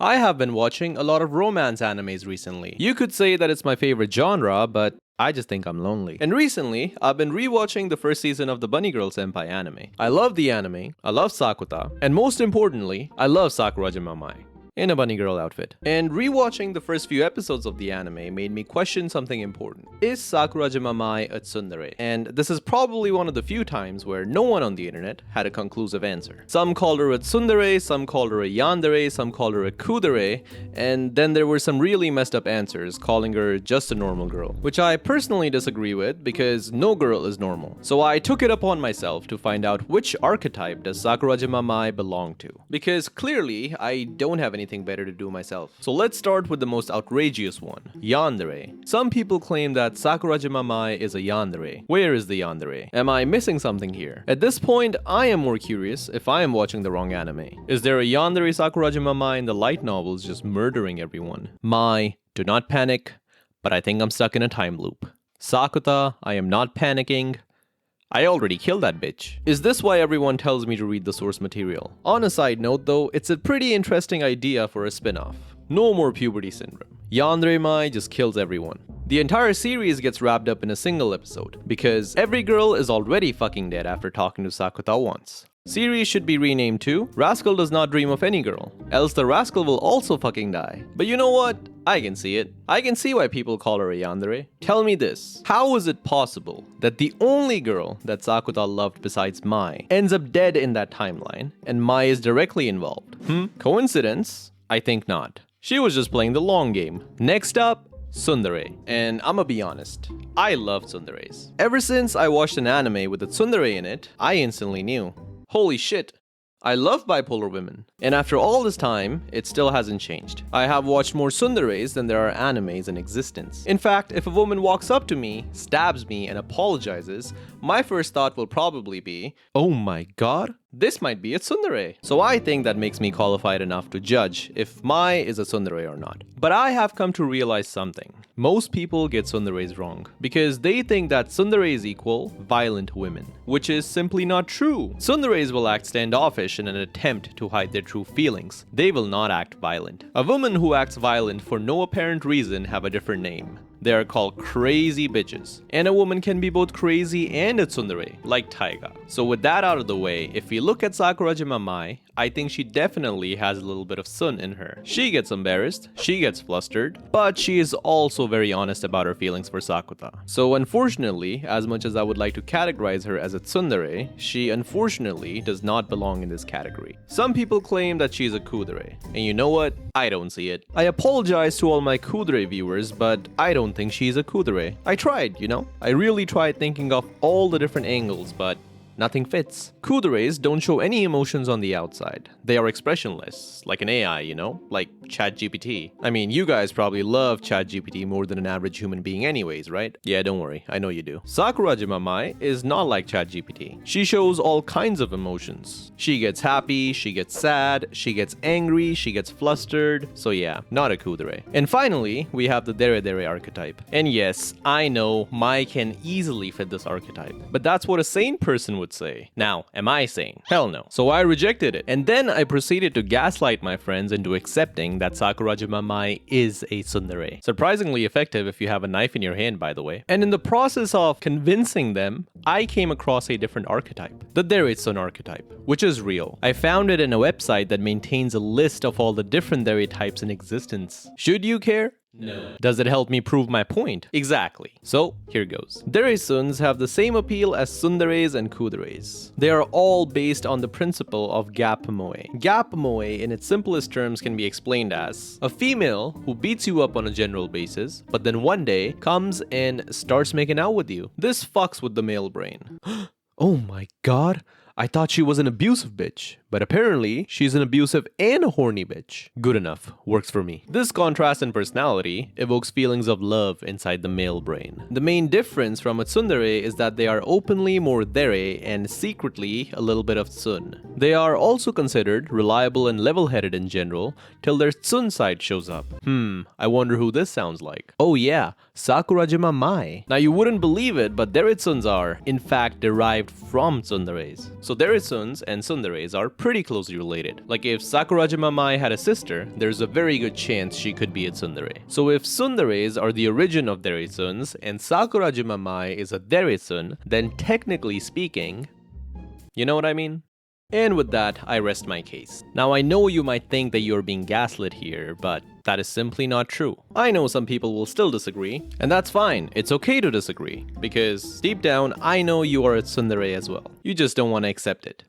I have been watching a lot of romance animes recently. You could say that it's my favorite genre, but I just think I'm lonely. And recently, I've been rewatching the first season of the Bunny Girl Senpai Anime. I love the anime, I love Sakuta, and most importantly, I love Sakurajima Mai in a bunny girl outfit. And rewatching the first few episodes of the anime made me question something important. Is Sakurajima Mai a tsundere? And this is probably one of the few times where no one on the internet had a conclusive answer. Some called her a tsundere, some called her a yandere, some called her a kuudere, and then there were some really messed up answers calling her just a normal girl, which I personally disagree with because no girl is normal. So I took it upon myself to find out which archetype does Sakurajima Mai belong to, because clearly I don't have anything better to do myself. So let's start with the most outrageous one, yandere. Some people claim that Sakurajima Mai is a yandere. Where is the yandere? Am I missing something here? At this point, I am more curious if I am watching the wrong anime. Is there a yandere Sakurajima Mai in the light novels just murdering everyone? Mai, do not panic, but I think I'm stuck in a time loop. Sakuta, I am not panicking. I already killed that bitch. Is this why everyone tells me to read the source material? On a side note though, it's a pretty interesting idea for a spin-off. No more puberty syndrome. Yandere Mai just kills everyone. The entire series gets wrapped up in a single episode, because every girl is already fucking dead after talking to Sakuta once. Series should be renamed to Rascal Does Not Dream of Any Girl, else the rascal will also fucking die. But you know what? I can see it. I can see why people call her a yandere. Tell me this, how is it possible that the only girl that Sakuta loved besides Mai ends up dead in that timeline, and Mai is directly involved? Coincidence? I think not. She was just playing the long game. Next up, Tsundere. And I'ma be honest, I love tsunderes. Ever since I watched an anime with a tsundere in it, I instantly knew, holy shit, I love bipolar women. And after all this time, it still hasn't changed. I have watched more tsunderes than there are animes in existence. In fact, if a woman walks up to me, stabs me, and apologizes, my first thought will probably be, oh my god, this might be a tsundere. So I think that makes me qualified enough to judge if Mai is a tsundere or not. But I have come to realize something. Most people get tsunderes wrong because they think that tsunderes equal violent women, which is simply not true. Tsunderes will act standoffish in an attempt to hide their true feelings. They will not act violent. A woman who acts violent for no apparent reason have a different name. They are called crazy bitches. And a woman can be both crazy and a tsundere, like Taiga. So with that out of the way, if we look at Sakurajima Mai, I think she definitely has a little bit of sun in her. She gets embarrassed, she gets flustered, but she is also very honest about her feelings for Sakuta. So unfortunately, as much as I would like to categorize her as a tsundere, she unfortunately does not belong in this category. Some people claim that she's a kuudere, and you know what? I don't see it. I apologize to all my kuudere viewers, but I don't think she's a kuudere. I tried, you know? I really tried thinking of all the different angles, but nothing fits. Kuuderes don't show any emotions on the outside. They are expressionless, like an AI, you know? Like ChatGPT. I mean, you guys probably love ChatGPT more than an average human being anyways, right? Yeah, don't worry, I know you do. Sakurajima Mai is not like ChatGPT. She shows all kinds of emotions. She gets happy, she gets sad, she gets angry, she gets flustered. So yeah, not a kuudere. And finally, we have the dere archetype. And yes, I know Mai can easily fit this archetype, but that's what a sane person would say. Now, am I sane? Hell no. So I rejected it. And then I proceeded to gaslight my friends into accepting that Sakurajima Mai is a tsundere. Surprisingly effective if you have a knife in your hand, by the way. And in the process of convincing them, I came across a different archetype, the derisun archetype, which is real. I found it in a website that maintains a list of all the different dere types in existence. Should you care? No. Does it help me prove my point? Exactly. So, here goes. Derisuns have the same appeal as tsunderes and kuuderes. They are all based on the principle of gap moe. Gap moe, in its simplest terms, can be explained as a female who beats you up on a general basis, but then one day comes and starts making out with you. This fucks with the male brain. Oh my god. I thought she was an abusive bitch, but apparently she's an abusive and a horny bitch. Good enough, works for me. This contrast in personality evokes feelings of love inside the male brain. The main difference from a tsundere is that they are openly more dere and secretly a little bit of tsun. They are also considered reliable and level-headed in general till their tsun side shows up. I wonder who this sounds like. Oh yeah, Sakurajima Mai. Now you wouldn't believe it, but deritsuns are, in fact, derived from tsunderes. So derisuns and tsunderes are pretty closely related. Like if Sakurajima Mai had a sister, there's a very good chance she could be a tsundere. So if tsunderes are the origin of derisuns, and Sakurajima Mai is a derisun, then technically speaking, you know what I mean? And with that, I rest my case. Now I know you might think that you're being gaslit here, but that is simply not true. I know some people will still disagree, and that's fine. It's okay to disagree, because deep down, I know you are a tsundere as well. You just don't want to accept it.